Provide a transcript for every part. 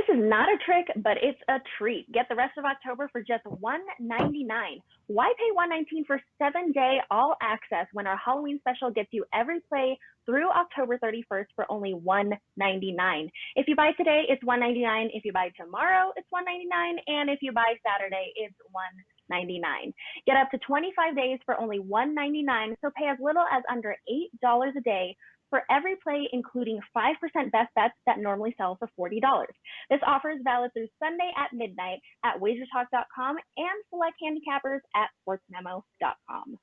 is not a trick, but it's a treat. Get the rest of October for just $1.99. Why pay $1.19 for 7-day all access when our Halloween special gets you every play through October 31st for only $1.99? If you buy today, it's $1.99. If you buy tomorrow, it's $1.99. And if you buy Saturday, it's $1.99. Get up to 25 days for only $1.99, so pay as little as under $8 a day for every play, including 5% best bets that normally sell for $40. This offer is valid through Sunday at midnight at WagerTalk.com and select handicappers at SportsMemo.com.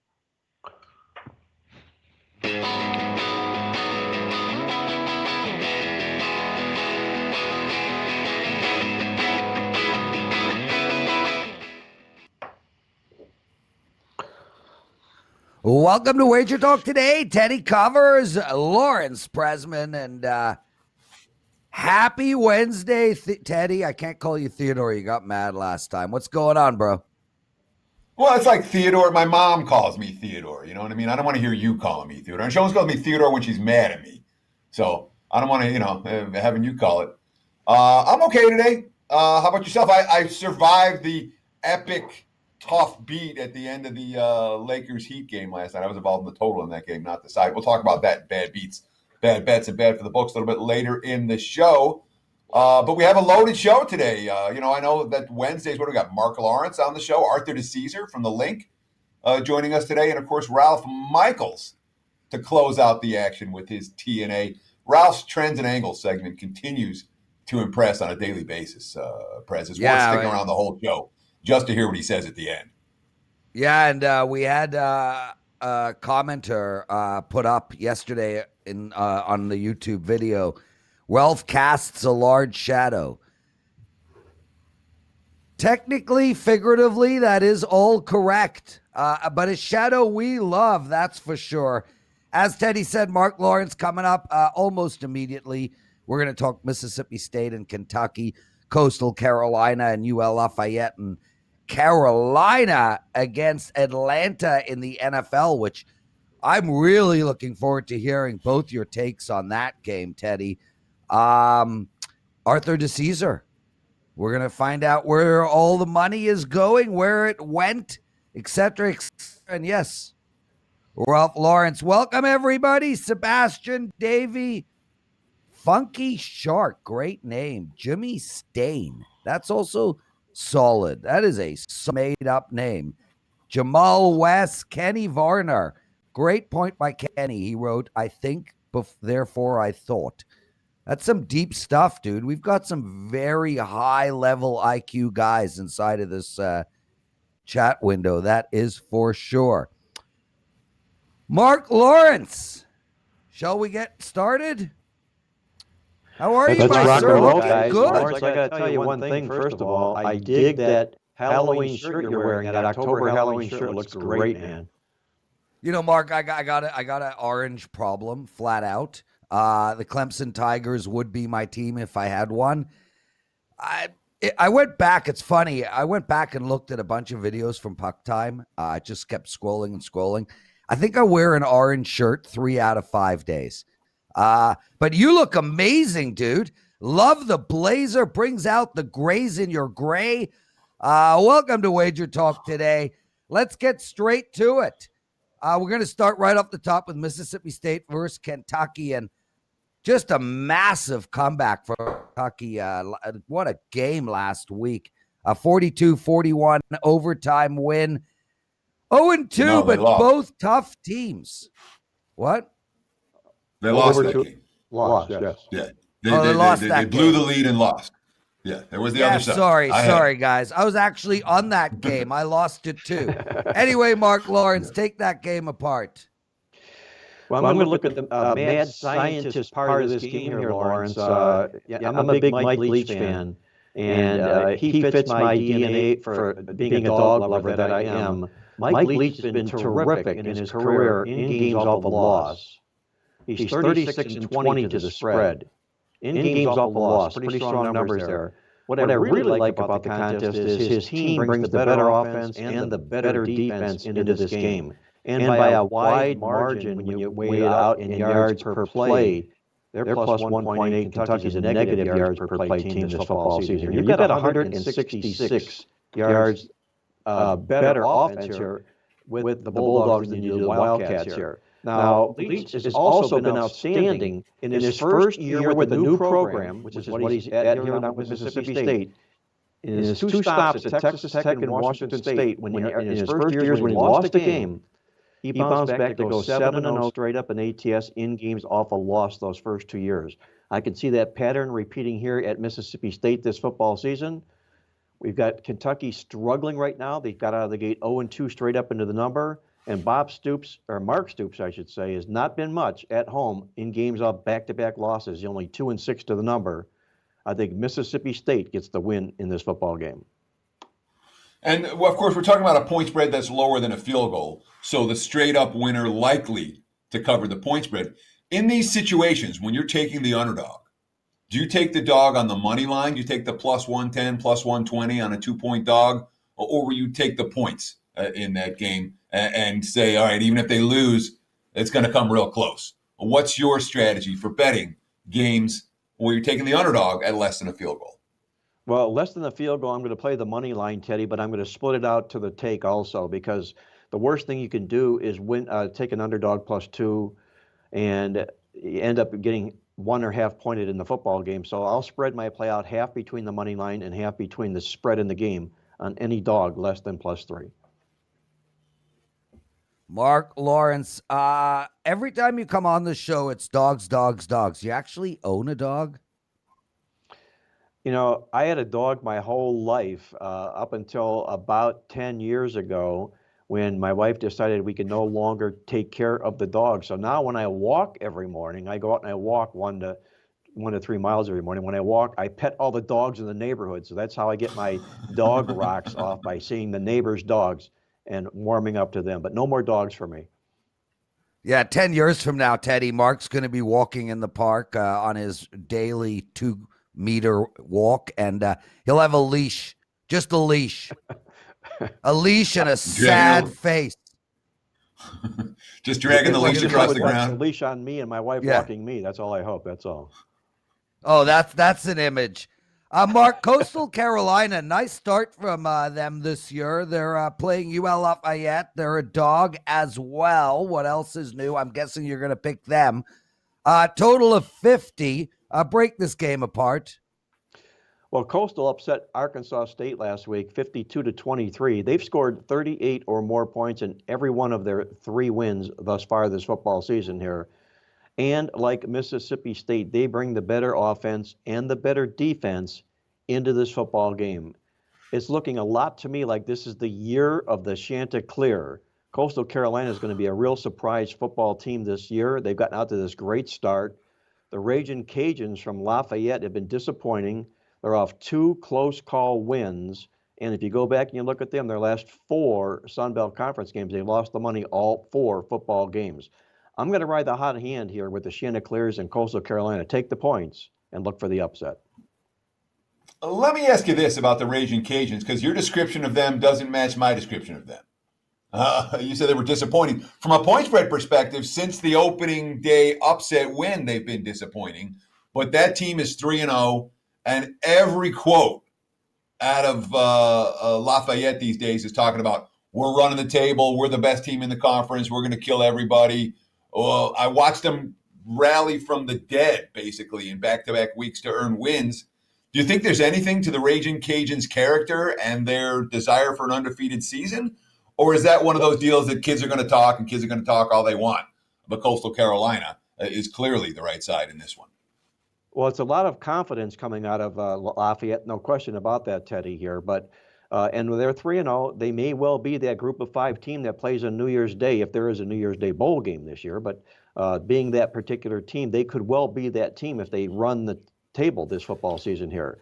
Welcome to WagerTalk Today. Teddy Covers, Lawrence Presman, and happy Wednesday, Teddy. I can't call you Theodore. You got mad last time. What's going on, bro? Well, it's like Theodore. My mom calls me Theodore. You know what I mean? I don't want to hear you calling me Theodore. And she always calls me Theodore when she's mad at me. So I don't want to, having you call it. I'm okay today. How about yourself? I survived the epic tough beat at the end of the Lakers Heat game last night. I was involved in the total in that game, not the side. We'll talk about that, bad beats, bad bets, and bad for the books a little bit later in the show. But we have a loaded show today. I know that Wednesdays, what do we got? Mark Lawrence on the show, Arthur DeCesar from The Link joining us today, and of course, Ralph Michaels to close out the action with his TNA. Ralph's Trends and Angles segment continues to impress on a daily basis, Prez. It's worth sticking around the whole show just to hear what he says at the end. Yeah, and we had a commenter put up yesterday on the YouTube video. Ralph casts a large shadow. Technically, figuratively, that is all correct. But a shadow we love, that's for sure. As Teddy said, Mark Lawrence coming up almost immediately. We're going to talk Mississippi State and Kentucky, Coastal Carolina and UL Lafayette, and Carolina against Atlanta in the NFL, which I'm really looking forward to hearing both your takes on that game, Teddy. Arthur DeCesar, we're going to find out where all the money is going, where it went, etc. And yes, Ralph Lawrence. Welcome, everybody. Sebastian Davey, Funky Shark, great name. Jimmy Stain, that's also solid. That is a made-up name. Jamal West, Kenny Varner. Great point by Kenny. He wrote, I think, therefore I thought. That's some deep stuff, dude. We've got some very high-level IQ guys inside of this chat window. That is for sure. Mark Lawrence, shall we get started? How are you, Let's my rock sir? and roll, guys. Good. Lawrence, I got to tell you one thing. First of all, I dig that Halloween shirt you're wearing. That October Halloween shirt looks great, man. You know, Mark, I got an orange problem, flat out. The Clemson Tigers would be my team if I had one. I went back. It's funny. I went back and looked at a bunch of videos from Puck Time. I just kept scrolling and scrolling. I think I wear an orange shirt 3 out of 5 days. But you look amazing, dude. Love the blazer. Brings out the grays in your gray. Welcome to Wager Talk Today. Let's get straight to it. We're going to start right off the top with Mississippi State versus Kentucky, and just a massive comeback for Kentucky. What a game last week. A 42-41 overtime win. 0-2, but both tough teams. What? They lost that game. Lost, yes. Yeah. They blew the lead and lost. Yeah, there was the other side. Sorry, guys. I was actually on that game. I lost it too. Anyway, Mark Lawrence, take that game apart. Well, I'm going to look at the mad scientist part of this game here, Lawrence. I'm a big Mike Leach fan, and he fits my DNA for being a dog lover that I am. Mike Leach has been terrific in his career in games off the loss. He's 36-20 to the spread. In games off the loss, pretty strong numbers there. What I really like about the contest is his team brings the better offense and the better defense into this game. And by a wide margin, when you weigh it out in yards per play, They're plus 1.8. Kentucky's a negative yards per play team this football season. You've got 166 yards better offense here with the Bulldogs than you do the Wildcats here. Now, Leach has also been outstanding in his first year with the new program, which is what he's at here now with Mississippi State. In his two stops at Texas Tech and Washington State, in his first years when he lost a game, he bounced back to go 7-0 straight up in ATS in games off a loss those first 2 years. I can see that pattern repeating here at Mississippi State this football season. We've got Kentucky struggling right now. They got out of the gate 0-2 straight up into the number. And Mark Stoops, I should say, has not been much at home in games off back-to-back losses. He's only 2-6 to the number. I think Mississippi State gets the win in this football game. And, well, of course, we're talking about a point spread that's lower than a field goal. So the straight-up winner likely to cover the point spread. In these situations, when you're taking the underdog, do you take the dog on the money line? Do you take the plus 110, plus 120 on a 2-point dog? Or will you take the points in that game and say, all right, even if they lose, it's going to come real close? What's your strategy for betting games where you're taking the underdog at less than a field goal? Well, less than a field goal, I'm going to play the money line, Teddy, but I'm going to split it out to the take also, because the worst thing you can do is take an underdog plus 2 and you end up getting 1 or half pointed in the football game. So I'll spread my play out half between the money line and half between the spread in the game on any dog less than plus 3. Mark Lawrence, every time you come on the show, it's dogs, dogs, dogs. You actually own a dog? You know, I had a dog my whole life up until about 10 years ago when my wife decided we could no longer take care of the dog. So now when I walk every morning, I go out and I walk 1 to 3 miles every morning. When I walk, I pet all the dogs in the neighborhood. So that's how I get my dog rocks off, by seeing the neighbors' dogs and warming up to them. But no more dogs for me. Yeah, 10 years from now, Teddy, Mark's going to be walking in the park on his daily 2-meter walk, and he'll have a leash, just a leash. A leash and a sad face. Just dragging the leash across the ground. A leash on me and my wife walking me. That's all I hope. That's all. Oh, that's an image. Mark, Coastal Carolina, nice start from them this year. They're playing UL Lafayette. They're a dog as well. What else is new? I'm guessing you're going to pick them. Total of 50. Break this game apart. Well, Coastal upset Arkansas State last week, 52-23. They've scored 38 or more points in every one of their 3 wins thus far this football season here. And like Mississippi State, they bring the better offense and the better defense into this football game. It's looking a lot to me like this is the year of the Chanticleer. Coastal Carolina is going to be a real surprise football team this year. They've gotten out to this great start. The Ragin' Cajuns from Lafayette have been disappointing. They're off 2 close call wins. And if you go back and you look at them, their last 4 Sun Belt Conference games, they lost the money all 4 football games. I'm going to ride the hot hand here with the Chanticleers and Coastal Carolina. Take the points and look for the upset. Let me ask you this about the Ragin' Cajuns, because your description of them doesn't match my description of them. You said they were disappointing. From a point spread perspective, since the opening day upset win, they've been disappointing. But that team is 3-0, and every quote out of Lafayette these days is talking about, we're running the table, we're the best team in the conference, we're going to kill everybody. Well, I watched them rally from the dead, basically, in back-to-back weeks to earn wins. Do you think there's anything to the Ragin' Cajuns' character and their desire for an undefeated season? Or is that one of those deals that kids are going to talk and kids are going to talk all they want? But Coastal Carolina is clearly the right side in this one. Well, it's a lot of confidence coming out of Lafayette, no question about that, Teddy, here. But and they're 3-0. They may well be that group of 5 team that plays on New Year's Day, if there is a New Year's Day bowl game this year. But being that particular team, they could well be that team if they run the table this football season here.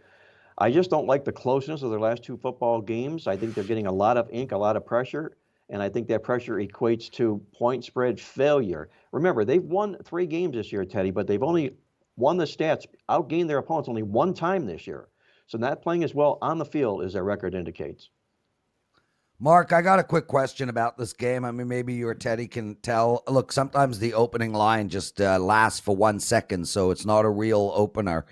I just don't like the closeness of their last 2 football games. I think they're getting a lot of ink, a lot of pressure, and I think that pressure equates to point spread failure. Remember, they've won 3 games this year, Teddy, but they've only won the stats, outgained their opponents only 1 time this year. So not playing as well on the field as their record indicates. Mark, I got a quick question about this game. I mean, maybe you or Teddy can tell. Look, sometimes the opening line just lasts for 1 second, so it's not a real opener.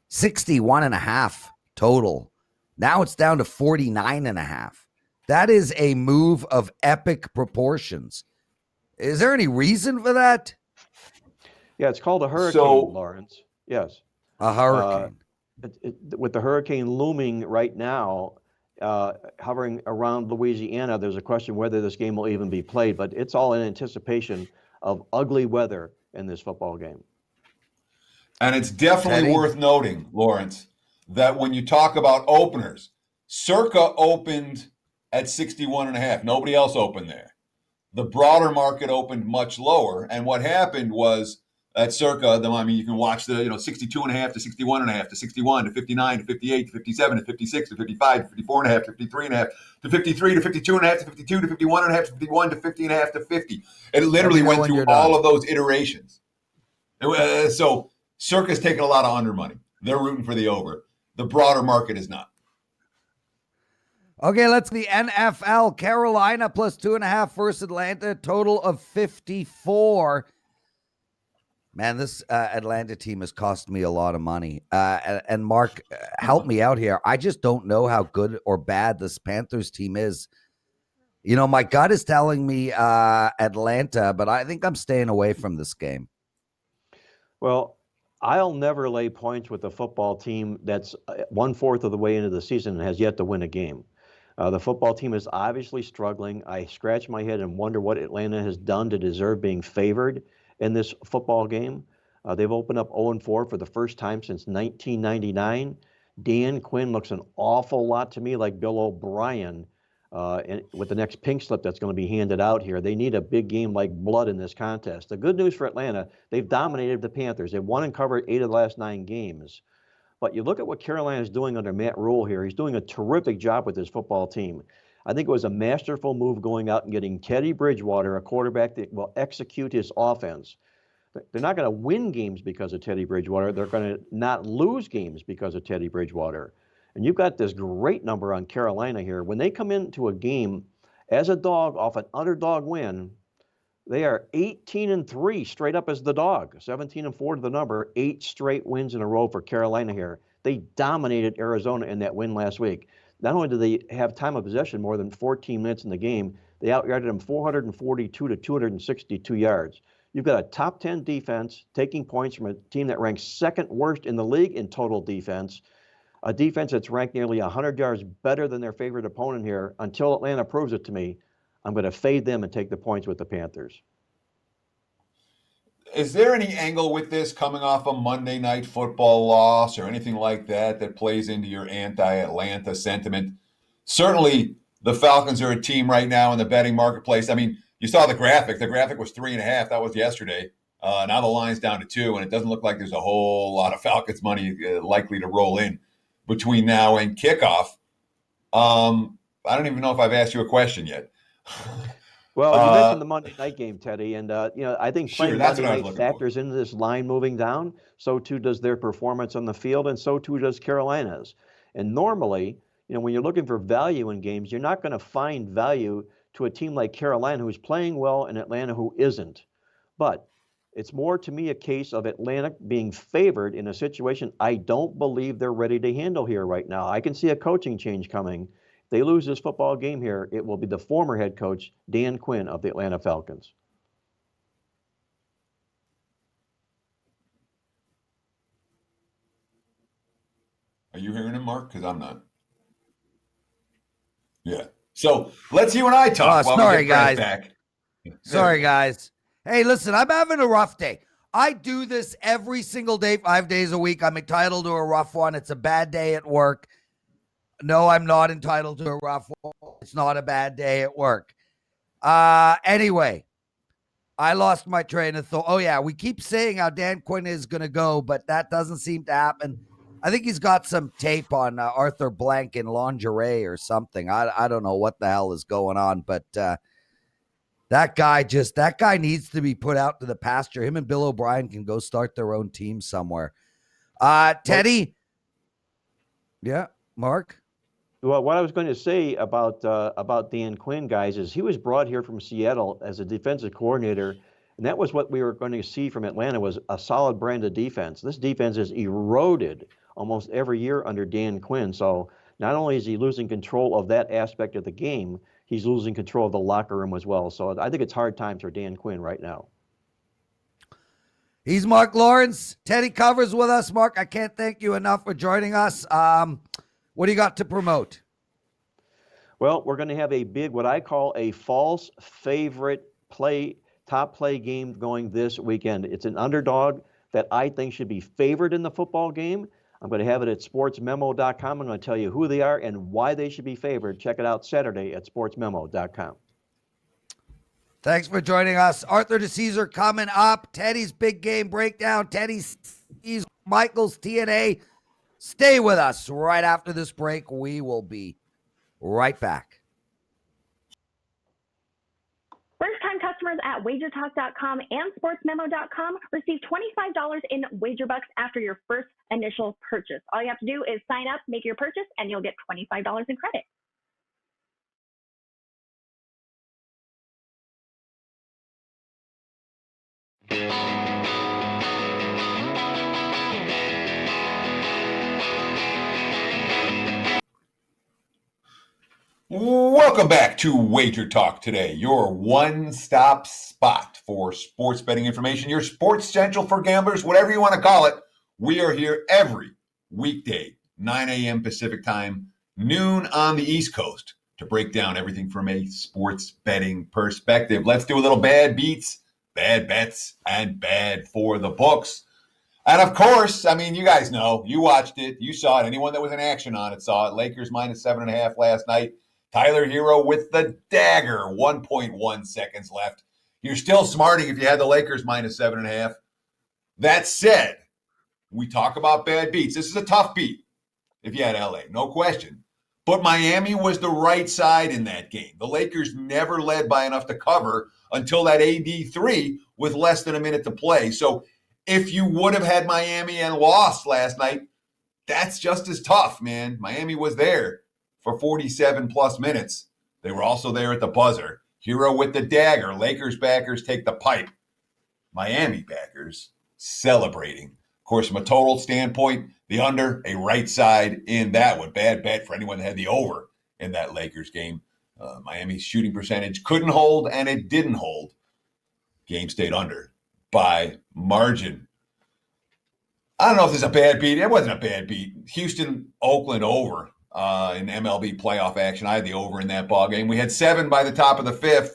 61.5 total. Now it's down to 49.5. That is a move of epic proportions. Is there any reason for that? Yeah, it's called a hurricane, Lawrence. Yes. A hurricane. With the hurricane looming right now, hovering around Louisiana, there's a question whether this game will even be played, but it's all in anticipation of ugly weather in this football game. And it's definitely worth noting, Lawrence, that when you talk about openers, Circa opened at 61.5. Nobody else opened there. The broader market opened much lower. And what happened was at Circa, I mean, you can watch the 62.5 to 61.5 to 61 to 59 to 58 to 57 to 56 to 55 to 54.5 to 53.5 to 53 to 52.5 to 52 to 51.5 to 51 to 50.5 to 50. It literally went through all of those iterations. So Circa's taking a lot of under money. They're rooting for the over. The broader market is not. Okay, let's the NFL. Carolina plus 2.5 versus Atlanta, total of 54. Man, this Atlanta team has cost me a lot of money. And Mark, help me out here. I just don't know how good or bad this Panthers team is. You know, my gut is telling me Atlanta, but I think I'm staying away from this game. Well, I'll never lay points with a football team that's 1/4 of the way into the season and has yet to win a game. The football team is obviously struggling. I scratch my head and wonder what Atlanta has done to deserve being favored in this football game. They've opened up 0-4 for the first time since 1999. Dan Quinn looks an awful lot to me like Bill O'Brien and with the next pink slip that's going to be handed out here. They need a big game like blood in this contest. The good news for Atlanta, they've dominated the Panthers. They've won and covered 8 of the last 9 games. But you look at what Carolina is doing under Matt Rule here. He's doing a terrific job with his football team. I think it was a masterful move going out and getting Teddy Bridgewater, a quarterback that will execute his offense. They're not going to win games because of Teddy Bridgewater. They're going to not lose games because of Teddy Bridgewater. And you've got this great number on Carolina here. When they come into a game as a dog off an underdog win, they are 18-3 straight up as the dog, 17-4 to the number, 8 straight wins in a row for Carolina here. They dominated Arizona in that win last week. Not only do they have time of possession more than 14 minutes in the game, they out-yarded them 442 to 262 yards. You've got a top 10 defense taking points from a team that ranks second worst in the league in total defense, a defense that's ranked nearly 100 yards better than their favorite opponent here. Until Atlanta proves it to me, I'm going to fade them and take the points with the Panthers. Is there any angle with this coming off a Monday Night Football loss or anything like that that plays into your anti-Atlanta sentiment? Certainly, the Falcons are a team right now in the betting marketplace. I mean, you saw the graphic. The graphic was 3.5. That was yesterday. Now the line's down to 2, and it doesn't look like there's a whole lot of Falcons money likely to roll in between now and kickoff. I don't even know if I've asked you a question yet. Well, you mentioned the Monday night game, Teddy, and I think playing Monday night factors into this line moving down. So too does their performance on the field, and so too does Carolina's. And normally, when you're looking for value in games, you're not going to find value to a team like Carolina who's playing well and Atlanta who isn't. But it's more to me a case of Atlanta being favored in a situation I don't believe they're ready to handle here right now. I can see a coaching change coming. If they lose this football game here, it will be the former head coach, Dan Quinn, of the Atlanta Falcons. Are you hearing him, Mark? Because I'm not. Yeah. So let's you and I talk. Sorry, guys. Sorry, guys. Hey, listen, I'm having a rough day. I do this every single day, 5 days a week. I'm entitled to a rough one. It's a bad day at work. No, I'm not entitled to a rough one. It's not a bad day at work. Anyway, I lost my train of thought. Oh, yeah, we keep saying how Dan Quinn is going to go, but that doesn't seem to happen. I think he's got some tape on Arthur Blank in lingerie or something. I don't know what the hell is going on, but that guy needs to be put out to the pasture. Him and Bill O'Brien can go start their own team somewhere. Teddy? Yeah, Mark? Well, what I was going to say about Dan Quinn, guys, is he was brought here from Seattle as a defensive coordinator, and that was what we were going to see from Atlanta, was a solid brand of defense. This defense has eroded almost every year under Dan Quinn. So not only is he losing control of that aspect of the game, he's losing control of the locker room as well. So I think it's hard times for Dan Quinn right now. He's Mark Lawrence. Teddy Covers with us. Mark, I can't thank you enough for joining us. What do you got to promote? Well, we're going to have a big, what I call a false favorite top play game going this weekend. It's an underdog that I think should be favored in the football game. I'm going to have it at sportsmemo.com. I'm going to tell you who they are and why they should be favored. Check it out Saturday at sportsmemo.com. Thanks for joining us. Arthur DeCesar coming up. Teddy's big game breakdown. Teddy's Michael's TNA. Stay with us. Right after this break, we will be right back. First-time customers at WagerTalk.com and SportsMemo.com receive $25 in WagerBucks after your first initial purchase. All you have to do is sign up, make your purchase, and you'll get $25 in credit. Welcome back to Wager Talk Today, your one-stop spot for sports betting information, your sports central for gamblers, whatever you want to call it. We are here every weekday, 9 a.m. Pacific time, noon on the East Coast, to break down everything from a sports betting perspective. Let's do a little bad beats, bad bets, and bad for the books. And of course, I mean, you guys know, you watched it, you saw it. Anyone that was in action on it saw it. Lakers minus 7.5 last night. Tyler Hero with the dagger, 1.1 seconds left. You're still smarting if you had the Lakers minus 7.5. That said, we talk about bad beats. This is a tough beat if you had LA, no question. But Miami was the right side in that game. The Lakers never led by enough to cover until that AD 3 with less than a minute to play. So if you would have had Miami and lost last night, that's just as tough, man. Miami was there for 47 plus minutes. They were also there at the buzzer. Hero with the dagger. Lakers backers take the pipe. Miami backers celebrating. Of course, from a total standpoint, the under, a right side in that one. Bad bet for anyone that had the over in that Lakers game. Miami's shooting percentage couldn't hold, and it didn't hold. Game stayed under by margin. I don't know if this is a bad beat. It wasn't a bad beat. Houston, Oakland over. In MLB playoff action. I had the over in that ball game. We had 7 by the top of the 5th,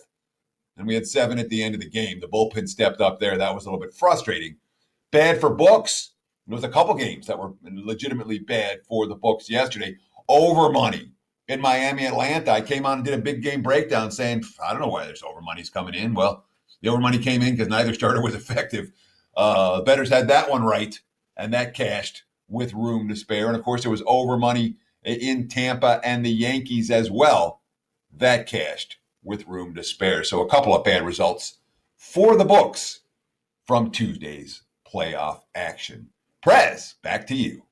and we had 7 at the end of the game. The bullpen stepped up there. That was a little bit frustrating. Bad for books. There was a couple games that were legitimately bad for the books yesterday. Over money in Miami, Atlanta. I came on and did a big game breakdown saying, I don't know why there's over money's coming in. Well, the over money came in because neither starter was effective. Bettors had that one right, and that cashed with room to spare. And, of course, there was over money in Tampa and the Yankees as well. That cashed with room to spare. So a couple of bad results for the books from Tuesday's playoff action. Prez, back to you.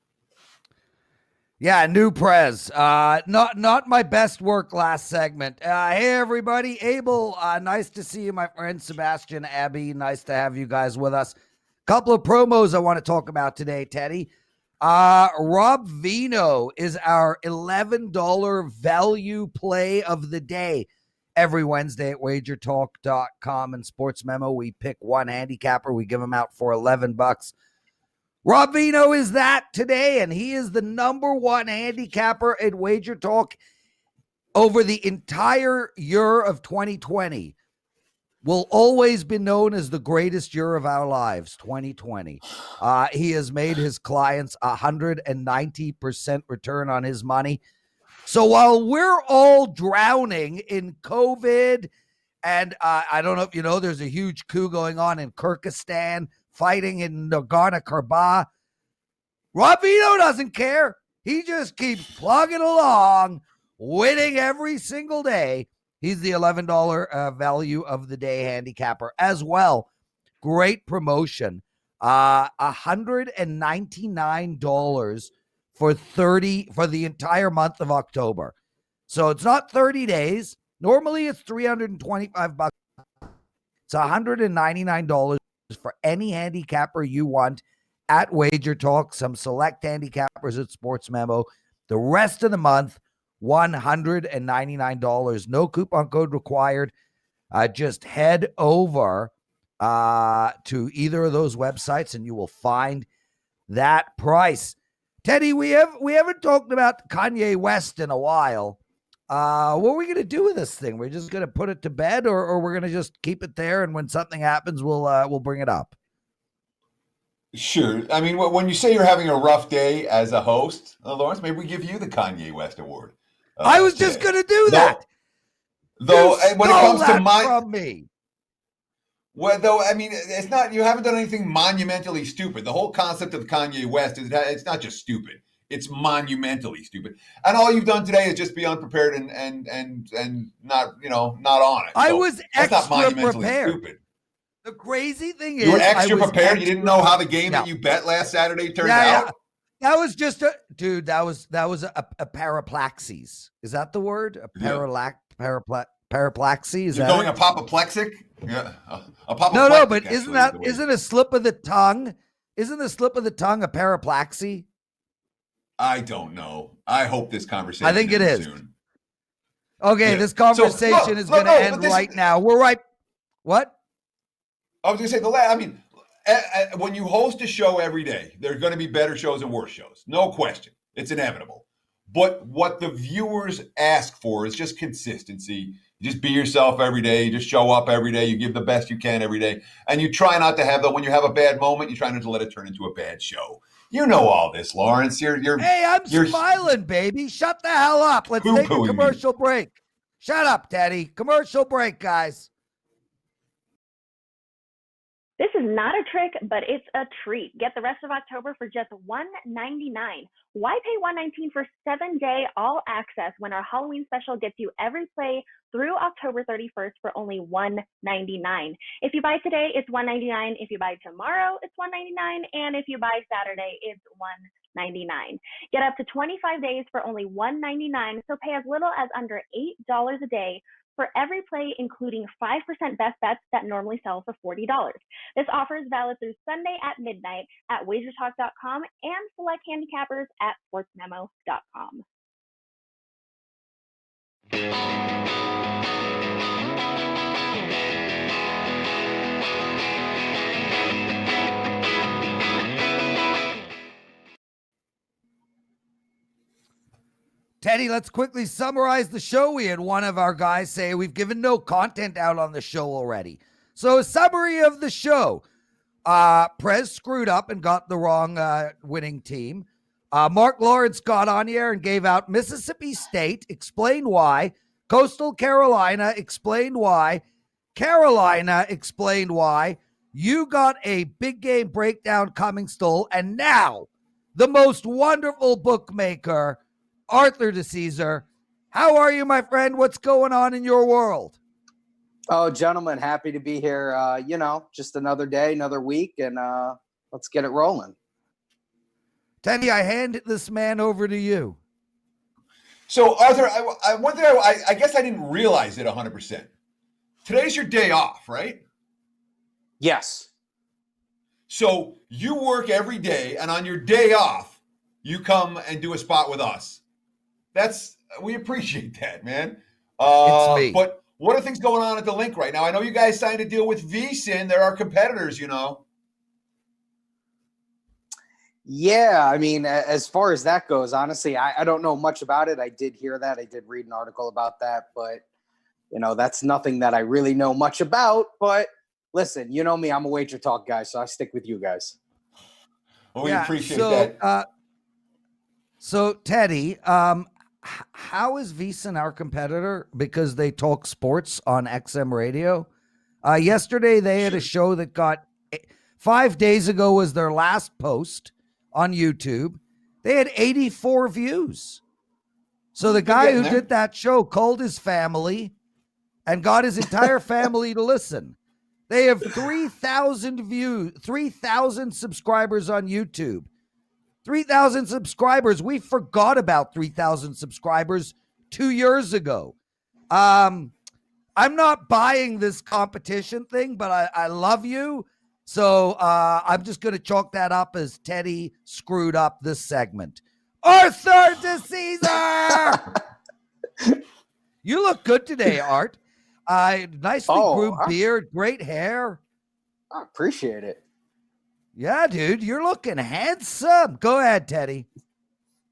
Yeah, new Prez. Not my best work last segment. Hey, everybody. Abel, nice to see you, my friend. Sebastian, Abby, nice to have you guys with us. Couple of promos I want to talk about today, Teddy. Rob Vino is our $11 value play of the day. Every Wednesday at WagerTalk.com and Sports Memo, we pick one handicapper. We give them out for $11. Rob Vino is that today, and he is the number one handicapper at WagerTalk over the entire year of 2020. Will always be known as the greatest year of our lives, 2020. He has made his clients 190% return on his money. So while we're all drowning in COVID, and I don't know if you know, there's a huge coup going on in Kyrgyzstan, fighting in Nagorno-Karabakh, Rob Vino doesn't care. He just keeps plugging along, winning every single day. He's the $11 value of the day handicapper as well. Great promotion. $199 for the entire month of October. So it's not 30 days. Normally it's $325. It's $199 for any handicapper you want at WagerTalk, some select handicappers at Sports Memo. The rest of the month, $199. No coupon code required. Just head over to either of those websites and you will find that price. Teddy, we haven't talked about Kanye West in a while. What are we going to do with this thing? We're just going to put it to bed, or we're going to just keep it there, and when something happens, we'll bring it up? Sure. I mean, when you say you're having a rough day as a host, Lawrence, maybe we give you the Kanye West Award. I was just going to do that. Though when it comes to from me. Well, though, I mean, it's not, you haven't done anything monumentally stupid. The whole concept of Kanye West is that it's not just stupid. It's monumentally stupid. And all you've done today is just be unprepared and not, not on it. I was extra prepared. Stupid. The crazy thing is, you were extra prepared. You didn't know how the game that you bet last Saturday turned out. That was just that was a paraplaxis. Is that the word? A paraplaxy? Is You're that going apoplectic? Yeah. No, but isn't a slip of the tongue? Isn't the slip of the tongue a paraplaxy? I don't know. I hope this conversation. I think it is. Soon. Okay, this conversation is going to end right now. We're right. What? I was going to say when you host a show every day, there's going to be better shows and worse shows. No question. It's inevitable. But what the viewers ask for is just consistency. You just be yourself every day. You just show up every day. You give the best you can every day. And you try not to have when you have a bad moment, you try not to let it turn into a bad show. You know all this, Lawrence. Hey, I'm smiling, baby. Shut the hell up. Let's take a commercial break. Shut up, Teddy. Commercial break, guys. This is not a trick, but it's a treat. Get the rest of October for just $199. Why pay $119 for 7-day all access when our Halloween special gets you every play through October 31st for only $199? If you buy today, it's $199. If you buy tomorrow, it's $199. And if you buy Saturday, it's $199. Get up to 25 days for only $199. So pay as little as under $8 a day for every play, including 5% best bets that normally sell for $40. This offer is valid through Sunday at midnight at WagerTalk.com and select handicappers at SportsMemo.com. Teddy, let's quickly summarize the show. We had one of our guys say we've given no content out on the show already. So a summary of the show. Prez screwed up and got the wrong winning team. Mark Lawrence got on here and gave out Mississippi State, explained why. Coastal Carolina, explained why. Carolina, explained why. You got a big game breakdown coming still. And now, the most wonderful bookmaker, Arthur DeCesar. How are you, my friend? What's going on in your world? Oh, gentlemen, happy to be here. Just another day, another week, and let's get it rolling. Teddy, I hand this man over to you. So, Arthur, one thing I guess I didn't realize it 100%. Today's your day off, right? Yes. So you work every day, and on your day off, you come and do a spot with us. We appreciate that, man. It's me. But what are things going on at the link right now? I know you guys signed a deal with VSiN. They're our competitors, Yeah, I mean, as far as that goes, honestly, I don't know much about it. I did hear that. I did read an article about that, but, that's nothing that I really know much about. But listen, you know me, I'm a WagerTalk guy, so I stick with you guys. Well, we appreciate that. So, Teddy, how is VSiN our competitor? Because they talk sports on XM radio. Yesterday, they had a show that got 5 days ago was their last post on YouTube. They had 84 views. So the guy who did that show called his family and got his entire family to listen. They have 3,000 views, 3,000 subscribers on YouTube. 3,000 subscribers. We forgot about 3,000 subscribers 2 years ago. I'm not buying this competition thing, but I love you. So I'm just going to chalk that up as Teddy screwed up this segment. Arthur DeCesar! You look good today, Art. Nicely groomed beard, great hair. I appreciate it. Yeah, dude, you're looking handsome. Go ahead, Teddy.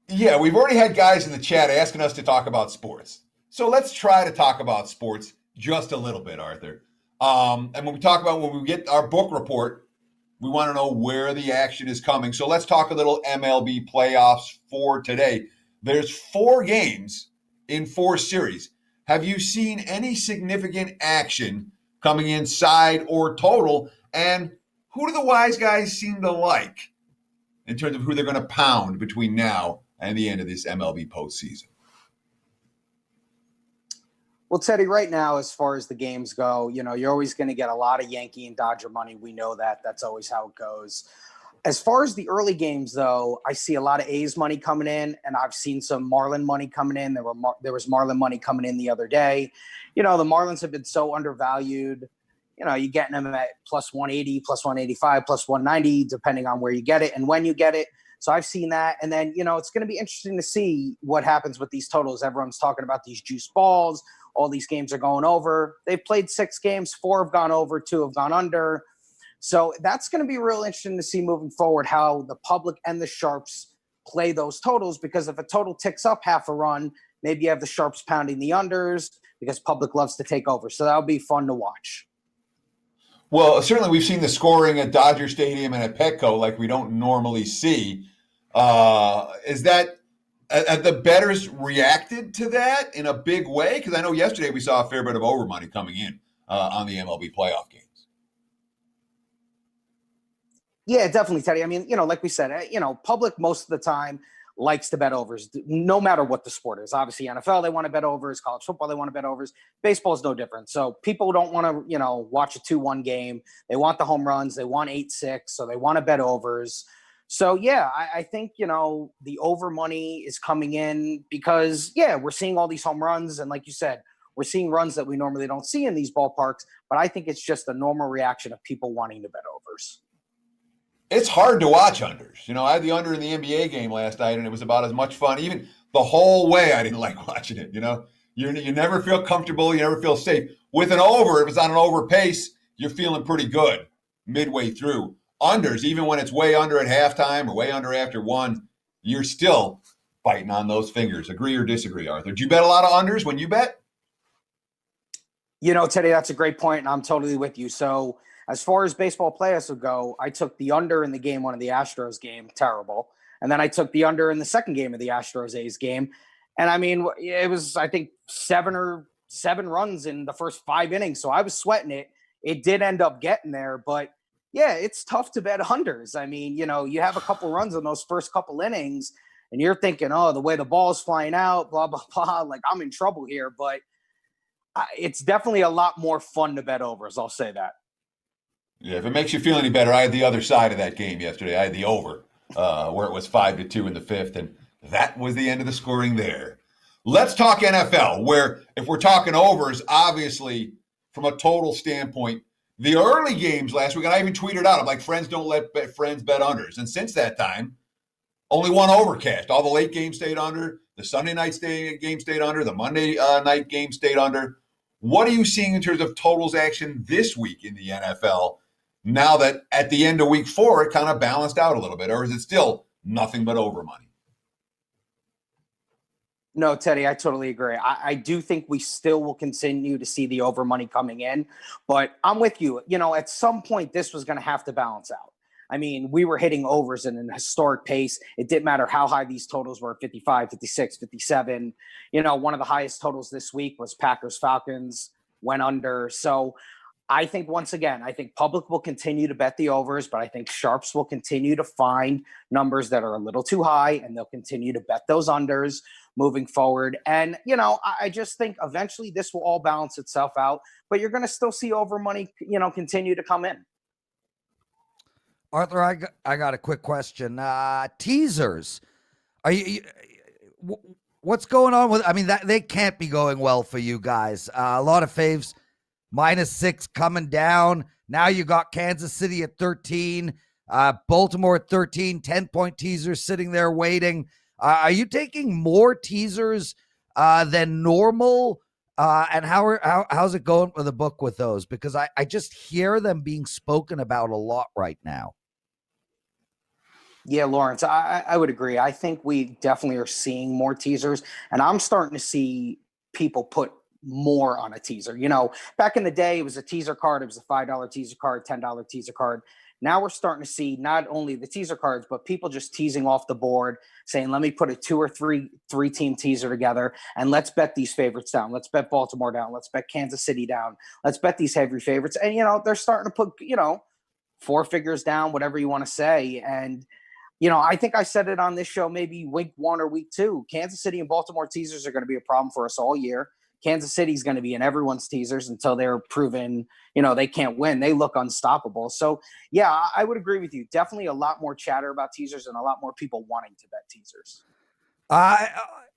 Yeah, we've already had guys in the chat asking us to talk about sports. So let's try to talk about sports just a little bit, Arthur. And when we get our book report, we want to know where the action is coming. So let's talk a little MLB playoffs for today. There's 4 games in 4 series. Have you seen any significant action coming inside or total? And who do the wise guys seem to like in terms of who they're going to pound between now and the end of this MLB postseason? Well, Teddy, right now, as far as the games go, you're always going to get a lot of Yankee and Dodger money. We know that. That's always how it goes. As far as the early games, though, I see a lot of A's money coming in, and I've seen some Marlin money coming in. There was Marlin money coming in the other day. The Marlins have been so undervalued. You're getting them at plus 180, plus 185, plus 190, depending on where you get it and when you get it. So I've seen that. And then, it's going to be interesting to see what happens with these totals. Everyone's talking about these juice balls. All these games are going over. They've played 6 games. 4 have gone over. 2 have gone under. So that's going to be real interesting to see moving forward how the public and the sharps play those totals, because if a total ticks up half a run, maybe you have the sharps pounding the unders because public loves to take over. So that'll be fun to watch. Well, certainly we've seen the scoring at Dodger Stadium and at Petco like we don't normally see. Is that have the bettors reacted to that in a big way? Because I know yesterday we saw a fair bit of over money coming in on the MLB playoff games. Yeah, definitely, Teddy. I mean, like we said, public most of the time likes to bet overs, no matter what the sport is. Obviously, NFL, they want to bet overs. College football, they want to bet overs. Baseball is no different. So people don't want to, watch a 2-1 game. They want the home runs. They want 8-6. So they want to bet overs. So, yeah, I think, the over money is coming in because, we're seeing all these home runs. And like you said, we're seeing runs that we normally don't see in these ballparks. But I think it's just a normal reaction of people wanting to bet overs. It's hard to watch unders. I had the under in the NBA game last night, and it was about as much fun. Even the whole way, I didn't like watching it. You never feel comfortable. You never feel safe. With an over, if it's on an over pace, you're feeling pretty good midway through. Unders, even when it's way under at halftime or way under after 1, you're still fighting on those fingers. Agree or disagree, Arthur? Do you bet a lot of unders when you bet? Teddy, that's a great point, and I'm totally with you. So as far as baseball playoffs would go, I took the under in the game 1 of the Astros game, terrible. And then I took the under in the second game of the Astros-A's game. And I mean, it was, I think, 7 runs in the first 5 innings. So I was sweating it. It did end up getting there, but yeah, it's tough to bet unders. I mean, you have a couple runs in those first couple innings and you're thinking, oh, the way the ball's flying out, blah, blah, blah, like I'm in trouble here. But it's definitely a lot more fun to bet overs. I'll say that. Yeah, if it makes you feel any better, I had the other side of that game yesterday. I had the over, where it was 5-2 in the 5th, and that was the end of the scoring there. Let's talk NFL, where if we're talking overs, obviously, from a total standpoint, the early games last week, and I even tweeted out, I'm like, friends don't let friends bet unders. And since that time, only one over cashed. All the late games stayed under. The Sunday night game stayed under. The Monday night game stayed under. What are you seeing in terms of totals action this week in the NFL? Now that at the end of week 4, it kind of balanced out a little bit, or is it still nothing but over money? No, Teddy, I totally agree. I do think we still will continue to see the over money coming in, but I'm with you. At some point, this was going to have to balance out. I mean, we were hitting overs in an historic pace. It didn't matter how high these totals were, 55, 56, 57. One of the highest totals this week was Packers-Falcons, went under. So I think, once again, public will continue to bet the overs, but I think sharps will continue to find numbers that are a little too high, and they'll continue to bet those unders moving forward. And, I just think eventually this will all balance itself out, but you're going to still see over money, continue to come in. Arthur, I got a quick question. Teasers. Are what's going on with, I mean, that they can't be going well for you guys. A lot of faves, -6 coming down. Now you got Kansas City at 13, Baltimore at 13, 10-point teasers sitting there waiting. Are you taking more teasers than normal? And how's it going for the book with those? Because I just hear them being spoken about a lot right now. Yeah, Lawrence, I would agree. I think we definitely are seeing more teasers, and I'm starting to see people put more on a teaser. Back in the day, it was a teaser card. It was a $5 teaser card, $10 teaser card. Now we're starting to see not only the teaser cards, but people just teasing off the board, saying, let me put a 2 or 3 team teaser together and let's bet these favorites down. Let's bet Baltimore down. Let's bet Kansas City down. Let's bet these heavy favorites. And, they're starting to put, 4 figures down, whatever you want to say. And, I think I said it on this show, maybe week 1 or week 2. Kansas City and Baltimore teasers are going to be a problem for us all year. Kansas City is going to be in everyone's teasers until they're proven, they can't win. They look unstoppable. So, yeah, I would agree with you. Definitely a lot more chatter about teasers and a lot more people wanting to bet teasers.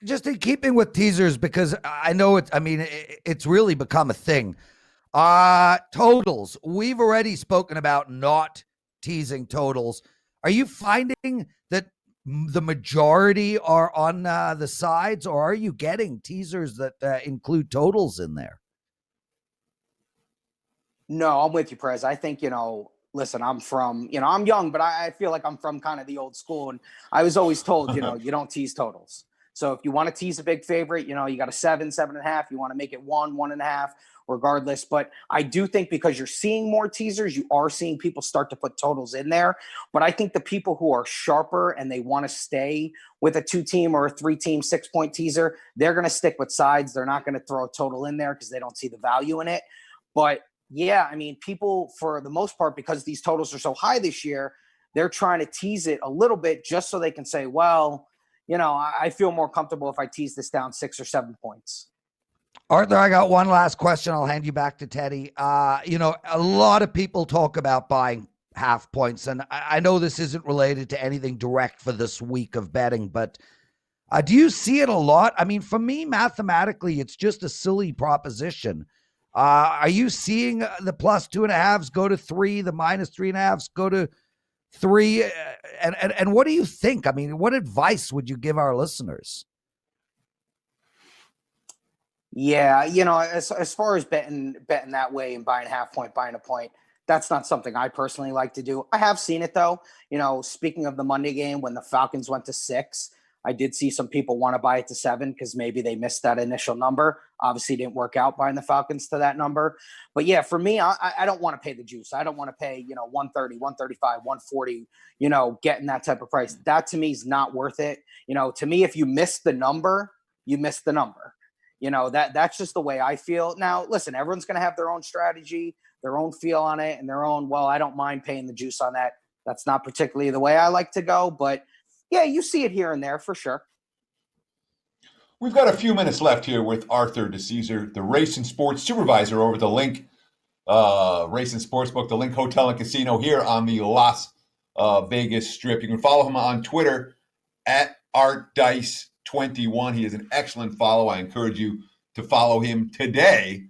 Just in keeping with teasers, because I know it's really become a thing. Totals. We've already spoken about not teasing totals. Are you finding that the majority are on the sides, or are you getting teasers that include totals in there? No, I'm with you, Prez. I think, listen, I'm from, I'm young, but I feel like I'm from kind of the old school. And I was always told, you don't tease totals. So if you want to tease a big favorite, you got a 7, 7.5. You want to make it 1, 1.5, regardless. But I do think because you're seeing more teasers, you are seeing people start to put totals in there. But I think the people who are sharper and they want to stay with a 2-team or a 3-team 6-point teaser, they're going to stick with sides. They're not going to throw a total in there because they don't see the value in it. But yeah, I mean, people, for the most part, because these totals are so high this year, they're trying to tease it a little bit just so they can say, well, I feel more comfortable if I tease this down 6 or 7 points. Arthur, I got one last question. I'll hand you back to Teddy. A lot of people talk about buying half points, and I know this isn't related to anything direct for this week of betting, but do you see it a lot? I mean, for me, mathematically, it's just a silly proposition. Are you seeing the +2.5s go to 3, the -3.5s go to 3? And what do you think? I mean, what advice would you give our listeners? Yeah, as far as betting that way and buying half point, buying a point, that's not something I personally like to do. I have seen it though. Speaking of the Monday game, when the Falcons went to 6, I did see some people want to buy it to 7 because maybe they missed that initial number. Obviously, didn't work out buying the Falcons to that number. But yeah, for me, I don't want to pay the juice. I don't want to pay 130, 135, 140. Getting that type of price. That to me is not worth it. To me, if you miss the number, you miss the number. That's just the way I feel. Now, listen, everyone's going to have their own strategy, their own feel on it, and their own, well, I don't mind paying the juice on that. That's not particularly the way I like to go, but yeah, you see it here and there for sure. We've got a few minutes left here with Arthur DeCesar, the race and sports supervisor over the Link Race and Sportsbook, the Link Hotel and Casino here on the Las Vegas Strip. You can follow him on Twitter at ArtDice21. He is an excellent follow. I encourage you to follow him today.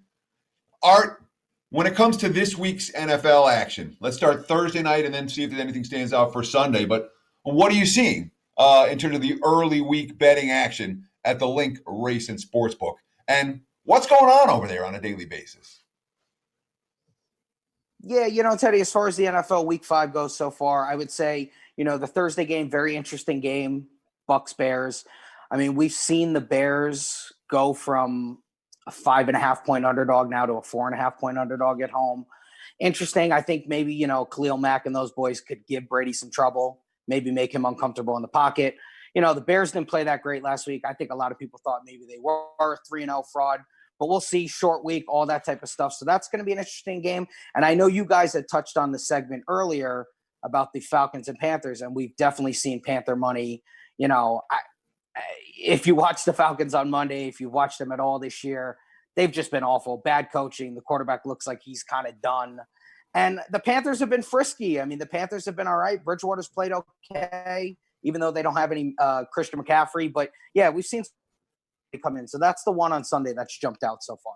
Art, when it comes to this week's NFL action, let's start Thursday night and then see if there's anything stands out for Sunday. But what are you seeing in terms of the early week betting action at the Link Race and Sportsbook? And what's going on over there on a daily basis? Yeah, Teddy, as far as the NFL Week 5 goes so far, I would say, the Thursday game, very interesting game, Bucks-Bears. I mean, we've seen the Bears go from a 5.5-point underdog now to a 4.5-point underdog at home. Interesting. I think maybe, Khalil Mack and those boys could give Brady some trouble, maybe make him uncomfortable in the pocket. The Bears didn't play that great last week. I think a lot of people thought maybe they were 3-0 fraud, but we'll see. Short week, all that type of stuff. So that's going to be an interesting game. And I know you guys had touched on the segment earlier about the Falcons and Panthers, and we've definitely seen Panther money. If you watch the Falcons on Monday, if you've watched them at all this year, they've just been awful. Bad coaching. The quarterback looks like he's kind of done. And the Panthers have been frisky. I mean, the Panthers have been all right. Bridgewater's played okay, even though they don't have any Christian McCaffrey. But, yeah, we've seen come in. So that's the one on Sunday that's jumped out so far.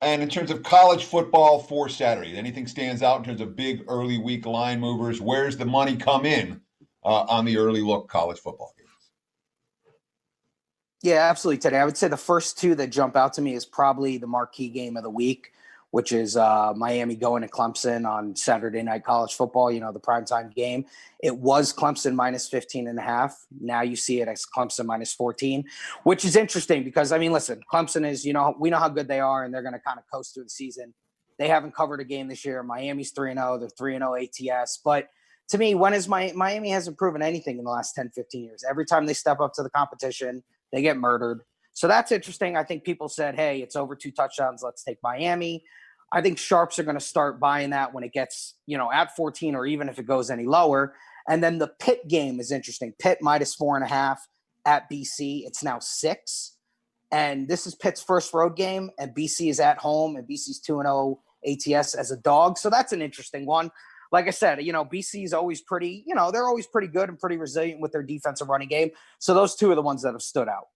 And in terms of college football for Saturday, anything stands out in terms of big early week line movers? Where's the money come in on the early look college football games? Yeah, absolutely, Teddy. I would say the first two that jump out to me is probably the marquee game of the week, which is Miami going to Clemson on Saturday Night College Football, the primetime game. It was Clemson minus 15.5. Now you see it as Clemson minus 14, which is interesting because, I mean, listen, Clemson is, we know how good they are, and they're going to kind of coast through the season. They haven't covered a game this year. Miami's 3-0. They're 3-0 ATS. But to me, when is Miami hasn't proven anything in the last 10, 15 years. Every time they step up to the competition, they get murdered. So that's interesting. I think people said, hey, it's over 2 touchdowns. Let's take Miami. I think sharps are going to start buying that when it gets, at 14 or even if it goes any lower. And then the Pitt game is interesting. Pitt minus 4.5 at BC. It's now 6. And this is Pitt's first road game, and BC is at home, and BC's 2-0 ATS as a dog. So that's an interesting one. Like I said, BC is always pretty, they're always pretty good and pretty resilient with their defensive running game. So those two are the ones that have stood out.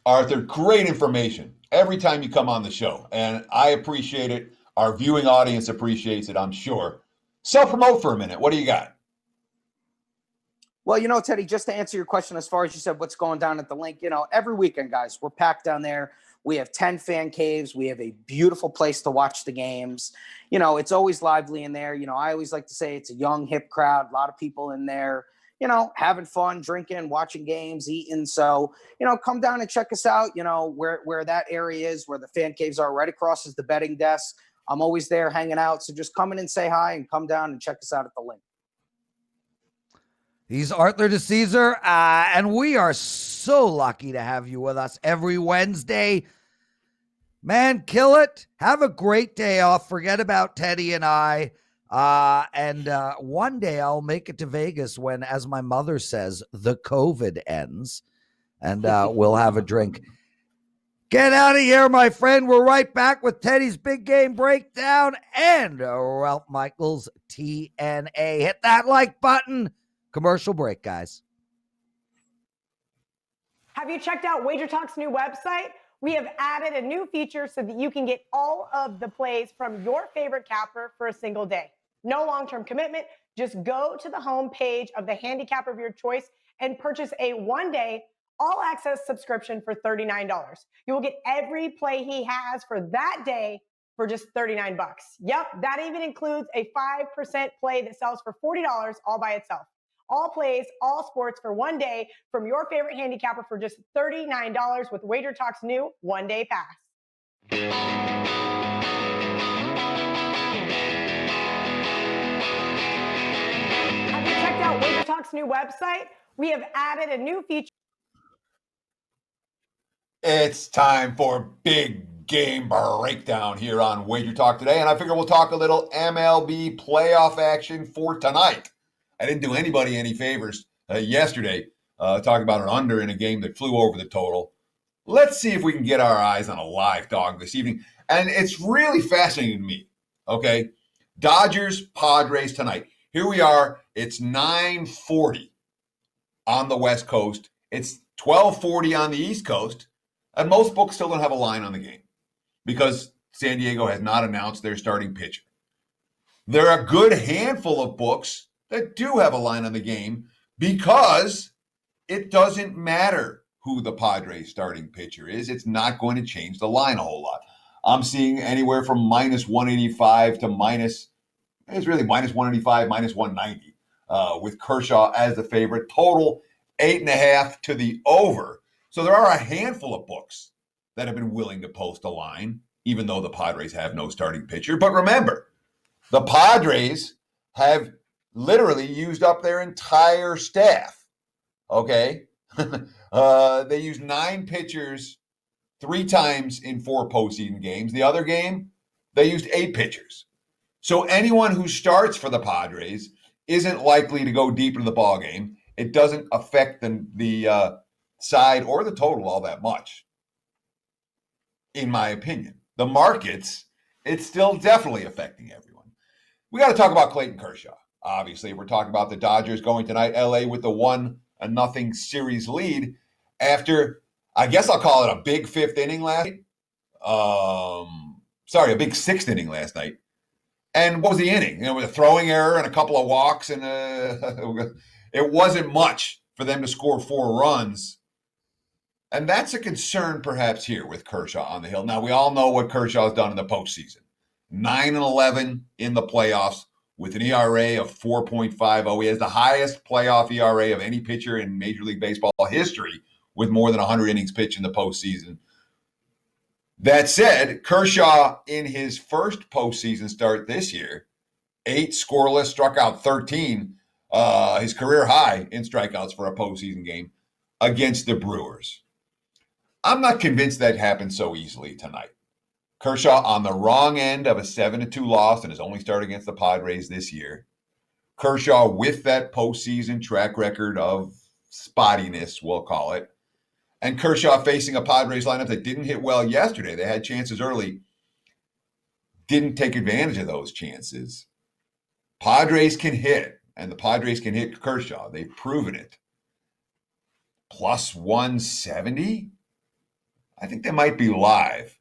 Arthur, great information every time you come on the show, and I appreciate it. Our viewing audience appreciates it, I'm sure. Self-promote for a minute. What do you got? Well, Teddy, just to answer your question, as far as you said, what's going down at the link, every weekend, guys, we're packed down there. We have 10 fan caves. We have a beautiful place to watch the games. It's always lively in there. I always like to say it's a young, hip crowd, a lot of people in there, having fun, drinking, watching games, eating. So, come down and check us out, where that area is, where the fan caves are. Right across is the betting desk. I'm always there hanging out. So just come in and say hi and come down and check us out at the link. He's Arthur DeCesar, and we are so lucky to have you with us every Wednesday. Man, kill it. Have a great day off. Forget about Teddy and I. And one day I'll make it to Vegas when, as my mother says, the COVID ends, and we'll have a drink. Get out of here, my friend. We're right back with Teddy's Big Game Breakdown and Ralph Michaels TNA. Hit that like button. Commercial break, guys. Have you checked out WagerTalk's new website? We have added a new feature so that you can get all of the plays from your favorite capper for a single day. No long-term commitment. Just go to the home page of the handicapper of your choice and purchase a one-day all-access subscription for $39. You will get every play he has for that day for just $39. Yep, that even includes a 5% play that sells for $40 all by itself. All plays, all sports for one day from your favorite handicapper for just $39 with WagerTalk's new one-day pass. Have you checked out WagerTalk's new website? We have added a new feature. It's time for Big Game Breakdown here on WagerTalk Today, and I figure we'll talk a little MLB playoff action for tonight. I didn't do anybody any favors yesterday talking about an under in a game that flew over the total. Let's see if we can get our eyes on a live dog this evening. And it's really fascinating to me, okay? Dodgers, Padres tonight. Here we are. It's 9:40 on the West Coast. It's 12:40 on the East Coast. And most books still don't have a line on the game because San Diego has not announced their starting pitcher. There are a good handful of books that do have a line on the game because it doesn't matter who the Padres starting pitcher is. It's not going to change the line a whole lot. I'm seeing anywhere from minus 185 to minus 185, minus 190 with Kershaw as the favorite. Total 8.5 to the over. So there are a handful of books that have been willing to post a line, even though the Padres have no starting pitcher. But remember, the Padres have literally used up their entire staff, okay? They used 9 pitchers 3 times in 4 postseason games. The other game, they used 8 pitchers. So anyone who starts for the Padres isn't likely to go deep into the ballgame. It doesn't affect the side or the total all that much, in my opinion. The markets, it's still definitely affecting everyone. We got to talk about Clayton Kershaw. Obviously, we're talking about the Dodgers going tonight, LA with the 1-0 series lead after, I guess I'll call it a big fifth inning last night. A big sixth inning last night. And what was the inning? With a throwing error and a couple of walks, and it wasn't much for them to score 4 runs. And that's a concern perhaps here with Kershaw on the hill. Now, we all know what Kershaw's done in the postseason. 9-11 in the playoffs with an ERA of 4.50. He has the highest playoff ERA of any pitcher in Major League Baseball history with more than 100 innings pitched in the postseason. That said, Kershaw, in his first postseason start this year, 8 scoreless, struck out 13, his career high in strikeouts for a postseason game against the Brewers. I'm not convinced that happened so easily tonight. Kershaw on the wrong end of a 7-2 loss in his only start against the Padres this year. Kershaw with that postseason track record of spottiness, we'll call it. And Kershaw facing a Padres lineup that didn't hit well yesterday. They had chances early, didn't take advantage of those chances. Padres can hit, and the Padres can hit Kershaw. They've proven it. Plus 170? I think they might be live,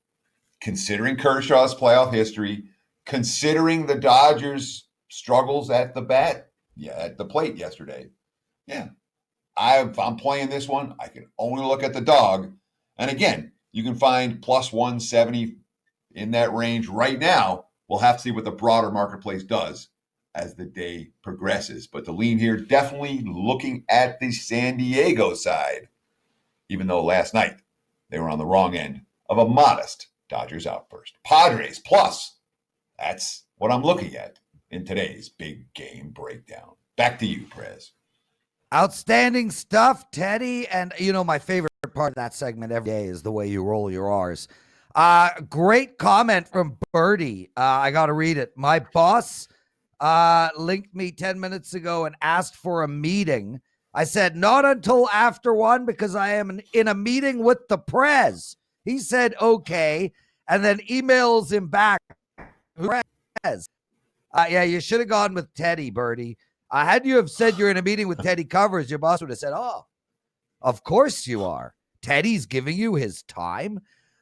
considering Kershaw's playoff history, considering the Dodgers' struggles at the plate yesterday. Yeah. If I'm playing this one, I can only look at the dog. And again, you can find plus 170 in that range right now. We'll have to see what the broader marketplace does as the day progresses. But the lean here, definitely looking at the San Diego side, even though last night they were on the wrong end of a modest Dodgers outburst. Padres plus, that's what I'm looking at in today's big game breakdown. Back to you, Prez. Outstanding stuff, Teddy. And my favorite part of that segment every day is the way you roll your R's. Great comment from Birdie. I got to read it. My boss linked me 10 minutes ago and asked for a meeting. I said, not until after 1 because I am in a meeting with the Prez. He said, okay. And then emails him back. Prez. Yeah, you should have gone with Teddy, Birdie. Had you have said you're in a meeting with Teddy Covers, your boss would have said, oh, of course you are. Teddy's giving you his time.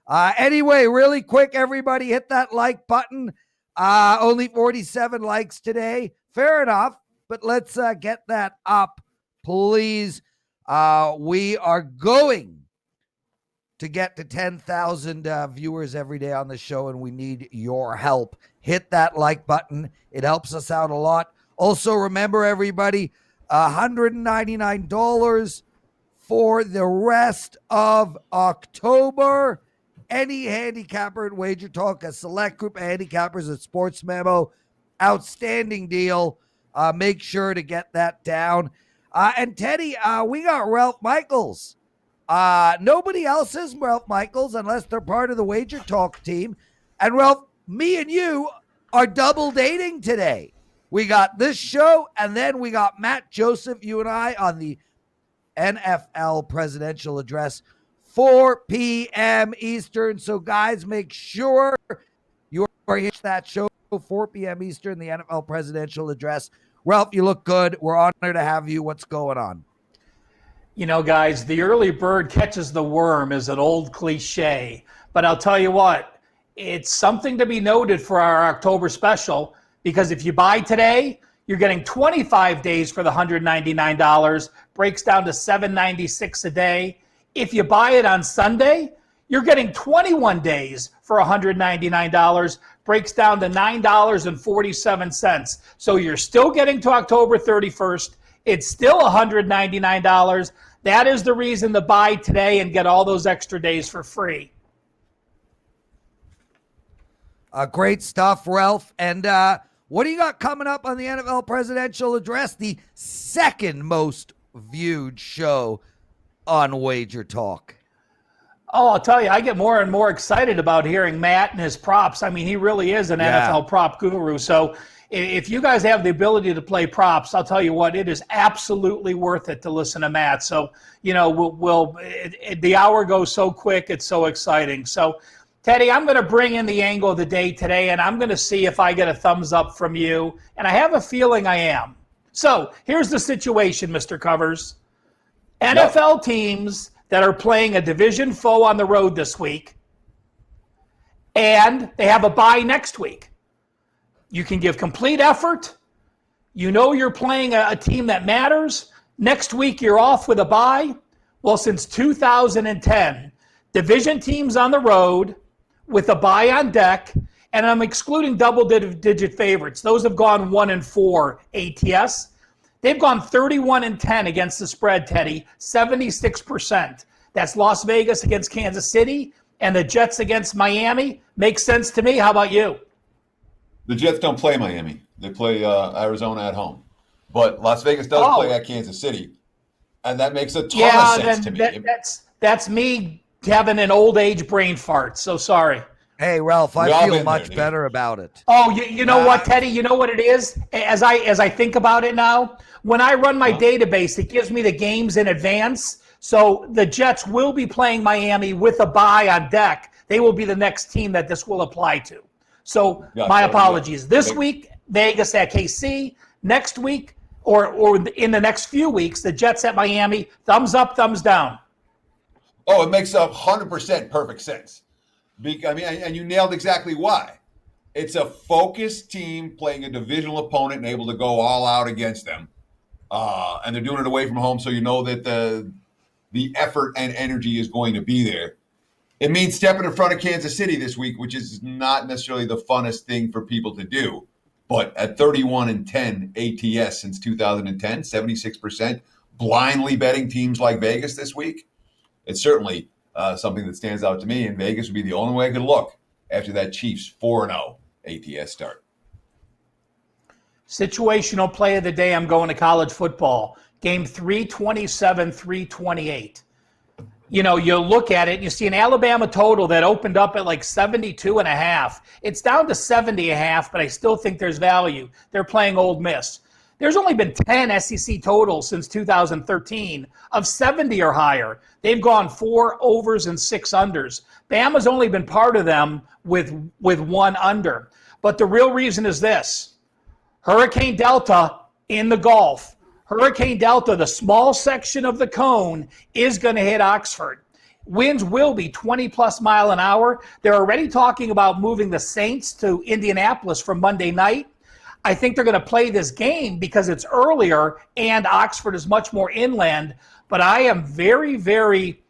Anyway, really quick, everybody hit that like button. Only 47 likes today. Fair enough, but let's get that up, please. We are going to get to 10,000 viewers every day on the show, and we need your help. Hit that like button. It helps us out a lot. Also, remember, everybody, $199 for the rest of October. Any handicapper at WagerTalk, a select group of handicappers at Sports Memo. Outstanding deal. Make sure to get that down. And Teddy, we got Ralph Michaels. Nobody else is Ralph Michaels unless they're part of the WagerTalk team. And Ralph, me and you are double dating today. We got this show, and then we got Matt Joseph, you and I, on the NFL presidential address, 4 p.m. Eastern. So, guys, make sure you are here to that show, 4 p.m. Eastern, the NFL presidential address. Ralph, you look good. We're honored to have you. What's going on? Guys, the early bird catches the worm is an old cliche. But I'll tell you what, it's something to be noted for our October special. Because if you buy today, you're getting 25 days for the $199, breaks down to $796 a day. If you buy it on Sunday, you're getting 21 days for $199, breaks down to $9.47. So you're still getting to October 31st. It's still $199. That is the reason to buy today and get all those extra days for free. Great stuff, Ralph. And what do you got coming up on the NFL presidential address? The second most viewed show on WagerTalk. Oh, I'll tell you, I get more and more excited about hearing Matt and his props. I mean, he really is an NFL prop guru. So if you guys have the ability to play props, I'll tell you what, it is absolutely worth it to listen to Matt. So, the hour goes so quick. It's so exciting. So Teddy, I'm going to bring in the angle of the day today, and I'm going to see if I get a thumbs up from you. And I have a feeling I am. So here's the situation, Mr. Covers. NFL teams that are playing a division foe on the road this week, and they have a bye next week. You can give complete effort. You know you're playing a team that matters. Next week, you're off with a bye. Well, since 2010, division teams on the road with a bye on deck, and I'm excluding double-digit favorites. Those have gone 1-4 ATS. They've gone 31-10 against the spread, Teddy, 76%. That's Las Vegas against Kansas City and the Jets against Miami. Makes sense to me. How about you? The Jets don't play Miami. They play Arizona at home. But Las Vegas does play at Kansas City. And that makes a ton of sense to me. That's me having an old age brain fart. So sorry. Hey, Ralph, I feel much better about it. Oh, you know what, Teddy? You know what it is? As I think about it now, when I run my database, it gives me the games in advance. So the Jets will be playing Miami with a bye on deck. They will be the next team that this will apply to. So my apologies. This week, Vegas at KC. Next week, or in the next few weeks, the Jets at Miami. Thumbs up, thumbs down. Oh, it makes 100% perfect sense. And you nailed exactly why. It's a focused team playing a divisional opponent and able to go all out against them. And they're doing it away from home, so you know that the effort and energy is going to be there. It means stepping in front of Kansas City this week, which is not necessarily the funnest thing for people to do. But at 31-10 ATS since 2010, 76%, blindly betting teams like Vegas this week, it's certainly something that stands out to me. And Vegas would be the only way I could look after that Chiefs 4-0 ATS start. Situational play of the day, I'm going to college football. Game 327, 328. You know, you look at it and you see an Alabama total that opened up at like 72.5. It's down to 70.5, but I still think there's value. They're playing Ole Miss. There's only been 10 SEC totals since 2013 of 70 or higher. They've gone 4 overs and 6 unders. Bama's only been part of them with 1 under. But the real reason is this. Hurricane Delta in the Gulf. Hurricane Delta, the small section of the cone, is going to hit Oxford. Winds will be 20-plus mile an hour. They're already talking about moving the Saints to Indianapolis for Monday night. I think they're going to play this game because it's earlier and Oxford is much more inland. But I am very, very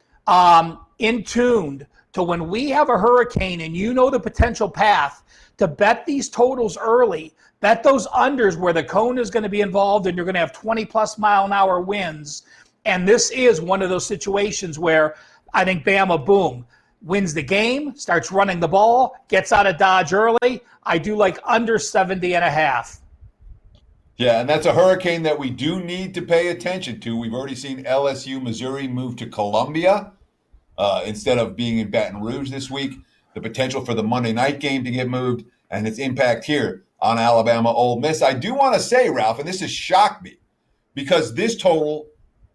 in tuned to when we have a hurricane and you know the potential path to bet these totals early. Bet those unders where the cone is going to be involved and you're going to have 20-plus mile an hour winds. And this is one of those situations where I think Bama, boom, wins the game, starts running the ball, gets out of Dodge early. I do like under 70.5. Yeah, and that's a hurricane that we do need to pay attention to. We've already seen LSU, Missouri move to Columbia instead of being in Baton Rouge this week. The potential for the Monday night game to get moved and its impact here on Alabama Ole Miss. I do want to say, Ralph, and this has shocked me, because this total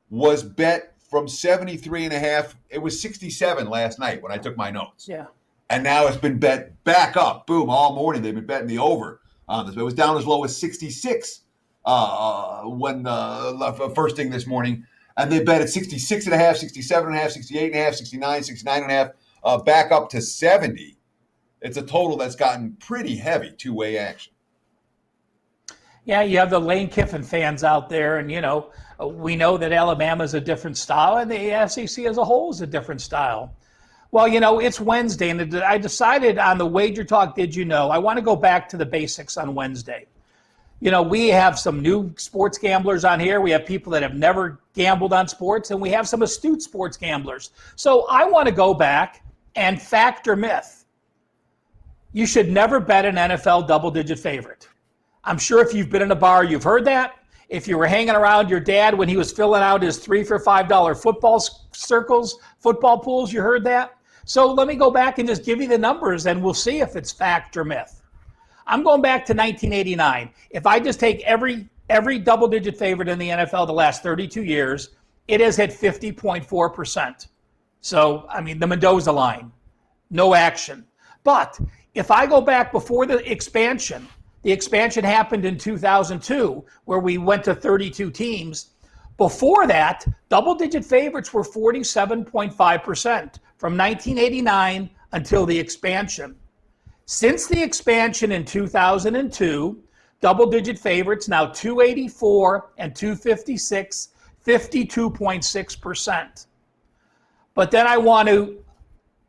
was bet from 73.5. It was 67 last night when I took my notes. Yeah. And now it's been bet back up. Boom, all morning they've been betting the over on this. It was down as low as 66 when first thing this morning. And they bet at 66.5, 67.5, 68.5, 69, 69.5, back up to 70. It's a total that's gotten pretty heavy two-way action. Yeah, you have the Lane Kiffin fans out there, and, you know, we know that Alabama's a different style, and the SEC as a whole is a different style. Well, you know, it's Wednesday, and I decided on the WagerTalk Did You Know, I want to go back to the basics on Wednesday. You know, we have some new sports gamblers on here. We have people that have never gambled on sports, and we have some astute sports gamblers. So I want to go back and fact or myth. You should never bet an NFL double-digit favorite. I'm sure if you've been in a bar, you've heard that. If you were hanging around your dad when he was filling out his $3 for $5 football circles, football pools, you heard that. So let me go back and just give you the numbers, and we'll see if it's fact or myth. I'm going back to 1989. If I just take every double-digit favorite in the NFL the last 32 years, it has hit 50.4%. So, I mean, the Mendoza line. no action. But if I go back before the expansion happened in 2002, where we went to 32 teams. Before that, double-digit favorites were 47.5% from 1989 until the expansion. Since the expansion in 2002, double-digit favorites now 284 and 256, 52.6%. But then I want to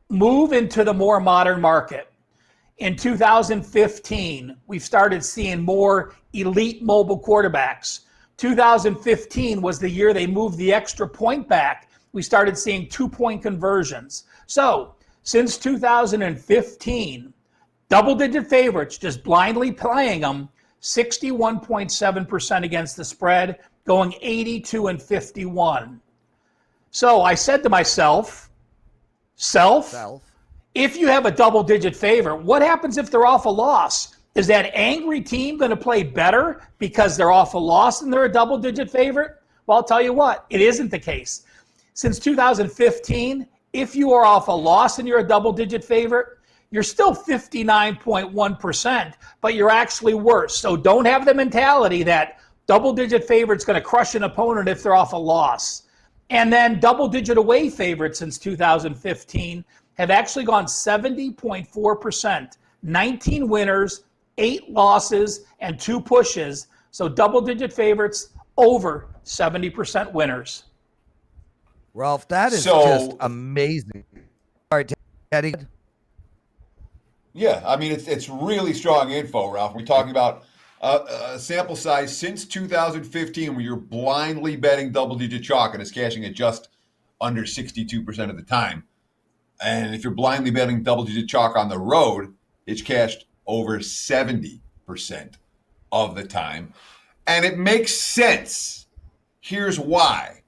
move into the more modern market. In 2015, we've started seeing more elite mobile quarterbacks. 2015 was the year they moved the extra point back. We started seeing 2-point conversions. So since 2015, double-digit favorites, just blindly playing them, 61.7% against the spread, going 82 and 51. So I said to myself, if you have a double-digit favorite, what happens if they're off a loss? Is that angry team going to play better because they're off a loss and they're a double-digit favorite? Well, I'll tell you what, it isn't the case. Since 2015, if you are off a loss and you're a double-digit favorite, you're still 59.1%, but you're actually worse. So don't have the mentality that double-digit favorite's going to crush an opponent if they're off a loss. And then double-digit away favorites since 2015 have actually gone 70.4%, 19 winners, 8 losses, and 2 pushes. So double-digit favorites over 70% winners. Ralph, that is just amazing. All right, Teddy. Yeah, I mean, it's really strong info, Ralph. We're talking about a sample size since 2015 where you're blindly betting double-digit chalk and it's cashing at just under 62% of the time. And if you're blindly betting double-digit chalk on the road, it's cashed over 70% of the time. And it makes sense. Here's why.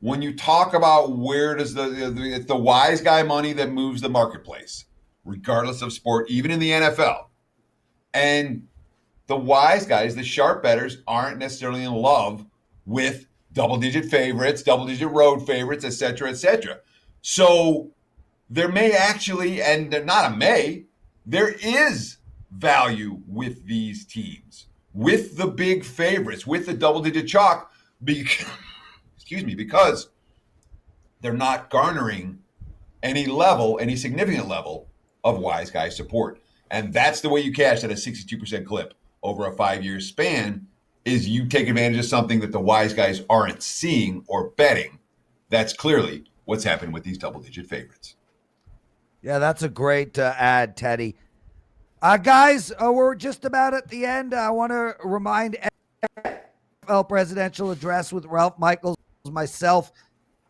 When you talk about where does it's the wise guy money that moves the marketplace, regardless of sport, even in the NFL. And the wise guys, the sharp bettors, aren't necessarily in love with double-digit favorites, double-digit road favorites, et cetera, et cetera. So there may actually, and not a may, there is value with these teams, with the big favorites, with the double-digit chalk, because they're not garnering any significant level of wise guy support. And that's the way you cash at a 62% clip over a 5-year span, is you take advantage of something that the wise guys aren't seeing or betting. That's clearly what's happened with these double-digit favorites. Yeah, that's a great ad, Teddy. Guys, we're just about at the end. I want to remind NFL presidential address with Ralph Michaels, myself,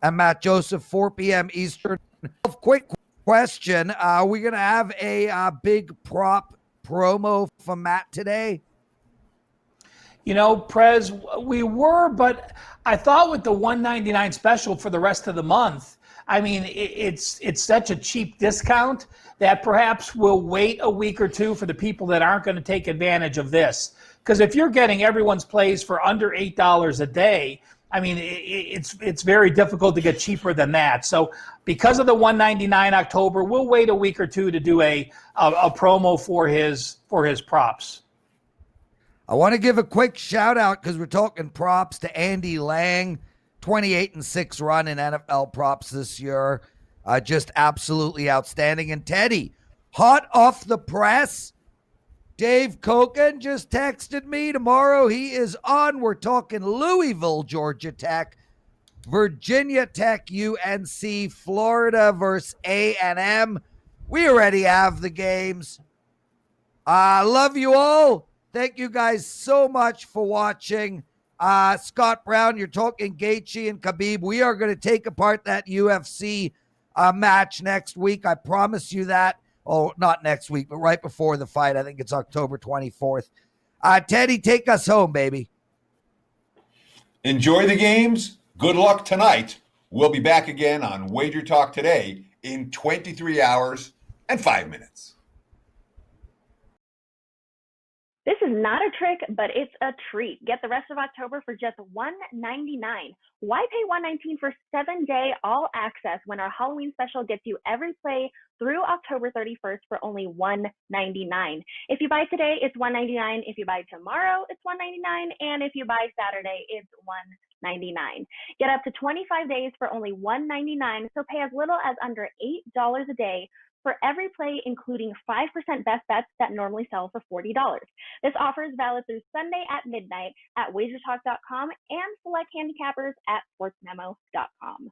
and Matt Joseph, 4 p.m. Eastern. Quick question. Are we going to have a big prop promo from Matt today? You know, Prez, we were, but I thought with the $199 special for the rest of the month, I mean, it's such a cheap discount that perhaps we'll wait a week or two for the people that aren't going to take advantage of this. Because if you're getting everyone's plays for under $8 a day, I mean, it's very difficult to get cheaper than that. So because of the $199 October, we'll wait a week or two to do a promo for his props. I want to give a quick shout out because we're talking props to Andy Lang, 28-6 run in NFL props this year. Just absolutely outstanding. And Teddy, hot off the press, Dave Koken just texted me. Tomorrow he is on. We're talking Louisville, Georgia Tech, Virginia Tech, UNC, Florida versus A&M. We already have the games. I love you all. Thank you guys so much for watching. Scott Brown, you're talking Gaethje and Khabib. We are going to take apart that UFC match next week. I promise you that. Oh, not next week, but right before the fight. I think it's October 24th. Teddy, take us home, baby. Enjoy the games. Good luck tonight. We'll be back again on WagerTalk Today in 23 hours and 5 minutes. This is not a trick, but it's a treat. Get the rest of October for just $1.99. Why pay $1.19 for 7-day all access when our Halloween special gets you every play through October 31st for only $1.99? If you buy today, it's $1.99. If you buy tomorrow, it's $1.99. And if you buy Saturday, it's $1.99. Get up to 25 days for only $1.99, so pay as little as under $8 a day for every play, including 5% best bets that normally sell for $40. This offer is valid through Sunday at midnight at WagerTalk.com and select handicappers at sportsmemo.com.